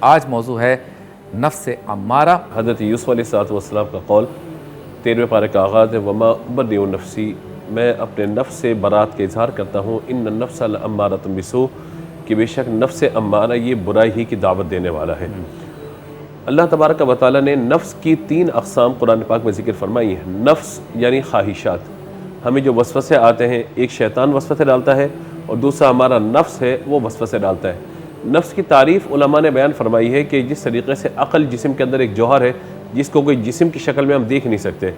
आज मौजू है नफ्स अम्मारा। हज़रत यूसुफ़ अलैहिस्सलाम का कौल 13वें पारे का आगाज़ है, वमा उबर्रिउ नफ्सी, मैं अपने नफ्स से बरात का इजहार करता हूँ, इन्न नफ्स लअम्मारतुम बिसू, कि बेशक नफ्स अम्मारा ये बुराई ही की दावत देने वाला है। अल्लाह तबारक व तआला ने नफ्स की 3 अक़साम कुरान पाक में ज़िक्र फरमाई है। नफ्स यानी ख्वाहिशात, हमें जो वसवसे आते हैं, एक शैतान वसवसे डालता है और दूसरा हमारा नफ्स है वो वसवसे डालता है। नफ्स की तारीफ़ उलमा ने बयान फरमाई है कि जिस तरीके से अक़ल जिस्म के अंदर एक जौहर है जिसको कोई जिस्म की शक्ल में हम देख नहीं सकते,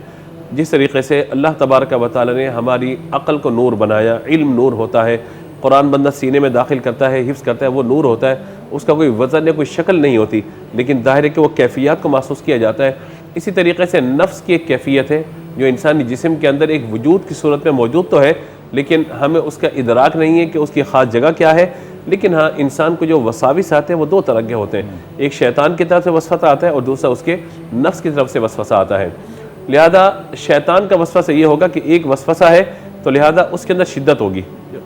जिस तरीके से अल्लाह तबारक व तआला ने हमारी अक़ल को नूर बनाया, इल्म नूर होता है, कुरान बंदा सीने में दाखिल करता है, हिफ्ज़ करता है, वो नूर होता है, उसका कोई वज़न या कोई शक्ल नहीं होती, लेकिन ज़ाहिर है कि वो कैफ़ियत को महसूस किया जाता है। इसी तरीके से नफ्स की एक कैफ़ियत है जो इंसानी जिस्म के अंदर एक वजूद की सूरत में मौजूद तो है, लेकिन हमें उसका इदराक नहीं है कि उसकी ख़ास जगह क्या है। लेकिन हाँ, इंसान को जो वसाविस आते हैं वो 2 तरह के होते हैं, एक शैतान की तरफ से वसवसा आता है और दूसरा उसके नफ्स की तरफ से वसवसा आता है। लिहाजा शैतान का वसवसा ये होगा कि एक वसवसा है तो लिहाजा उसके अंदर शिद्दत होगी,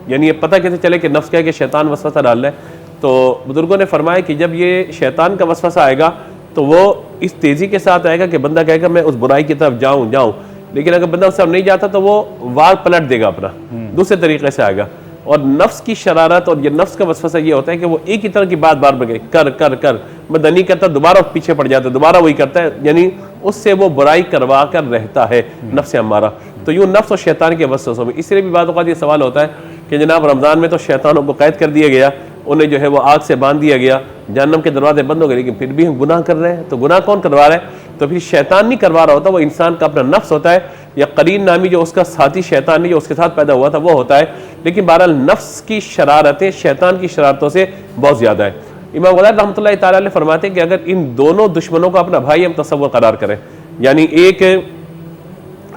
यानी ये पता कैसे चले कि नफ्स क्या है कि शैतान वसवसा डाल रहा है। तो बुजुर्गों ने फरमाया कि जब ये शैतान का वसवसा आएगा तो वो इस तेज़ी के साथ आएगा कि बंदा कहेगा मैं उस बुराई की तरफ जाऊँ, लेकिन अगर बंदा उससे नहीं जाता तो वो वार पलट देगा अपना, दूसरे तरीके से आएगा। और नफ्स की शरारत और ये नफ्स का वसवसा ये होता है कि वो एक ही तरह की बात बार बार कर कर कर बंदा नहीं करता, दोबारा पीछे पड़ जाता है, दोबारा वही करता है, यानी उससे वो बुराई करवा कर रहता है नफ्स हमारा। तो यूँ नफ्स और शैतान के वसवसों में इसलिए भी बात औक़ात ये सवाल होता है कि जनाब रमज़ान में तो शैतानों को कैद कर दिया गया, उन्हें जो है वो आग से बांध दिया गया, जहन्नम के दरवाजे बंद हो गए, लेकिन फिर भी हम गुनाह कर रहे हैं। तो गुनाह कौन करवा रहा है? तो फिर शैतान नहीं करवा रहा होता, वो इंसान का अपना नफ्स होता है, या करीन नामी जो उसका साथी शैतान नहीं जो उसके साथ पैदा हुआ था वो होता है। लेकिन बहरहाल नफ्स की शरारतें शैतान की शरारतों से बहुत ज़्यादा है। इमाम गज़ाली रहमतुल्लाह तआला अलैह फरमाते हैं कि अगर इन दोनों दुश्मनों को अपना भाई हम तसव्वुर करार करें, यानी एक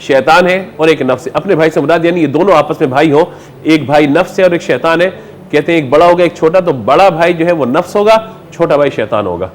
शैतान है और एक नफ्स है, अपने भाई से मुराद यानी ये दोनों आपस में भाई हो, एक भाई नफ्स है और एक शैतान है, कहते हैं एक बड़ा होगा एक छोटा, तो बड़ा भाई जो है वो नफ्स होगा, छोटा भाई शैतान होगा।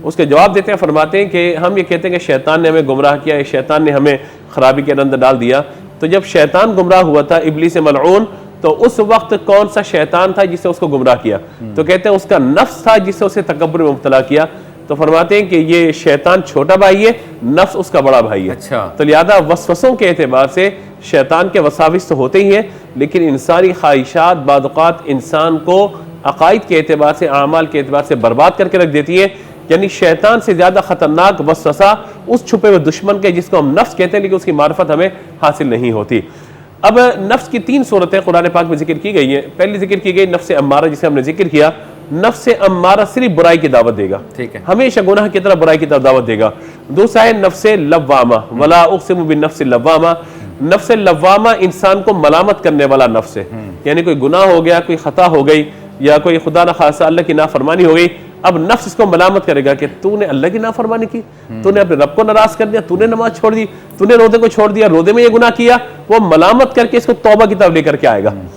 उसके जवाब देते हैं, फरमाते हैं कि हम ये कहते हैं कि शैतान ने हमें गुमराह किया, शैतान ने हमें खराबी के अंदर डाल दिया। तो जब शैतान गुमराह हुआ था, इब्लीस मलऊन, तो उस वक्त कौन सा शैतान था जिसने उसको गुमराह किया? तो कहते हैं उसका नफ्स था जिससे उसे तकब्बुर में मुब्तला किया। तो फरमाते हैं कि ये शैतान छोटा भाई है, नफ्स उसका बड़ा भाई है। अच्छा। तो लिहाजा वसवसों के एतबार से शैतान के वसाविस तो होते ही हैं, लेकिन इंसानी ख्वाहिशात बाद औक़ात इंसान को अकायद के एतबार से, आमाल के एतबार से बर्बाद करके रख देती है। यानी शैतान से ज़्यादा ख़तरनाक वसवसा उस छुपे हुए दुश्मन के जिसको हम नफ्स कहते हैं, लेकिन उसकी मार्फत हमें हासिल नहीं होती। अब नफ्स की 3 सूरतें कुरान पाक में जिक्र की गई हैं। पहली जिक्र की गई नफ्स अम्मारा, जिसे हमने जिक्र किया। नफ्स अम्मारा सिर्फ बुराई की दावत देगा, ठीक है, हमेशा गुनाह की तरफ बुराई की तरफ दावत देगा। दूसरा है नफ्स लव्वामा, वला उक़सिमु बिन्नफ्सिल लव्वामा, नफ्स लव्वामा इंसान को मलामत करने वाला नफ्स है, यानी कोई गुनाह हो गया, कोई खता हो गई या कोई खुदा न खासा अल्लाह की नाफरमानी हो गई, अब नफ्स इसको मलामत करेगा कि तूने अल्लाह की नाफरमानी की, तूने अपने रब को नाराज कर दिया, तूने नमाज छोड़ दी, तूने रोजे को छोड़ दिया, रोजे में ये गुनाह किया, वो मलामत करके इसको तौबा की तरफ लेकर के आएगा।